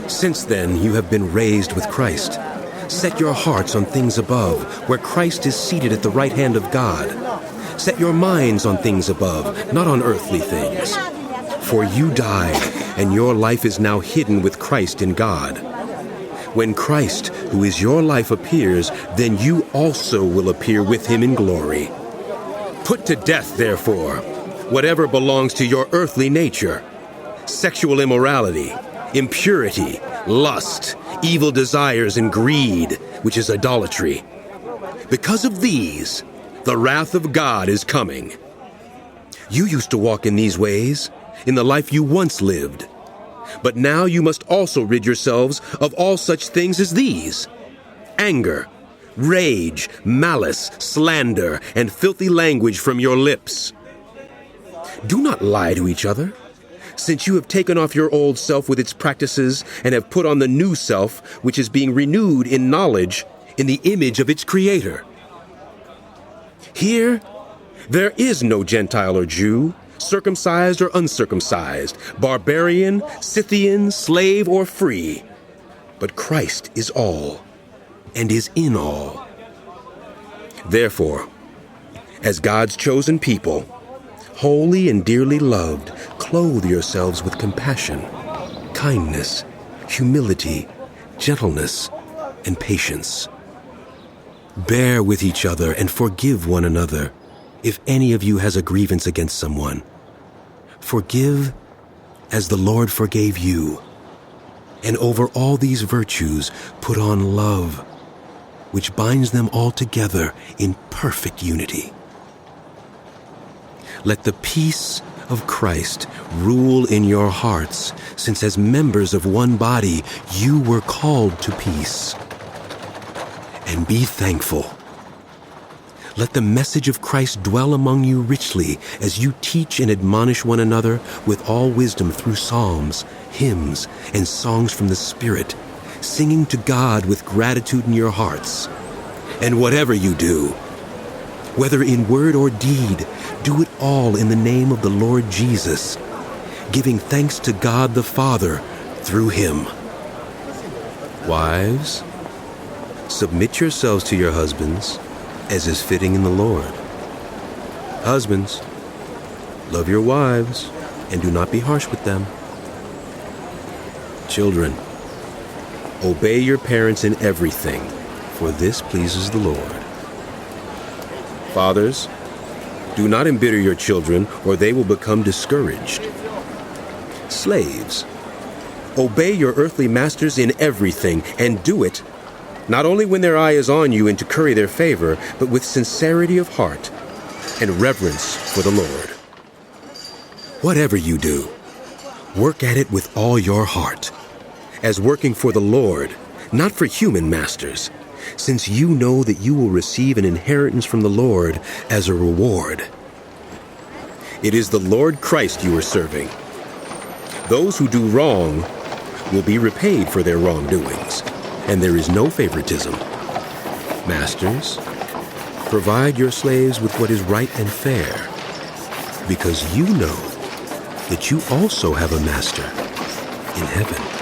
Since then you have been raised with Christ. Set your hearts on things above, where Christ is seated at the right hand of God. Set your minds on things above, not on earthly things. For you died, and your life is now hidden with Christ in God. When Christ, who is your life, appears, then you also will appear with him in glory. Put to death, therefore, whatever belongs to your earthly nature: sexual immorality, impurity, lust, evil desires, and greed, which is idolatry. Because of these, the wrath of God is coming. You used to walk in these ways, in the life you once lived. But now you must also rid yourselves of all such things as these: anger, rage, malice, slander, and filthy language from your lips. Do not lie to each other, since you have taken off your old self with its practices and have put on the new self, which is being renewed in knowledge in the image of its Creator. Here, there is no Gentile or Jew, circumcised or uncircumcised, barbarian, Scythian, slave or free, but Christ is all and is in all. Therefore, as God's chosen people, holy and dearly loved, clothe yourselves with compassion, kindness, humility, gentleness, and patience. Bear with each other and forgive one another if any of you has a grievance against someone. Forgive as the Lord forgave you. And over all these virtues put on love, which binds them all together in perfect unity. Let the peace of Christ rule in your hearts, since as members of one body you were called to peace. And be thankful. Let the message of Christ dwell among you richly as you teach and admonish one another with all wisdom through psalms, hymns, and songs from the Spirit, singing to God with gratitude in your hearts. And whatever you do, whether in word or deed, do it all in the name of the Lord Jesus, giving thanks to God the Father through him. Wives, submit yourselves to your husbands, as is fitting in the Lord. Husbands, love your wives, and do not be harsh with them. Children, obey your parents in everything, for this pleases the Lord. Fathers, do not embitter your children, or they will become discouraged. Slaves, obey your earthly masters in everything, and do it not only when their eye is on you and to curry their favor, but with sincerity of heart and reverence for the Lord. Whatever you do, work at it with all your heart, as working for the Lord, not for human masters, since you know that you will receive an inheritance from the Lord as a reward. It is the Lord Christ you are serving. Those who do wrong will be repaid for their wrongdoings, and there is no favoritism. Masters, provide your slaves with what is right and fair, because you know that you also have a master in heaven.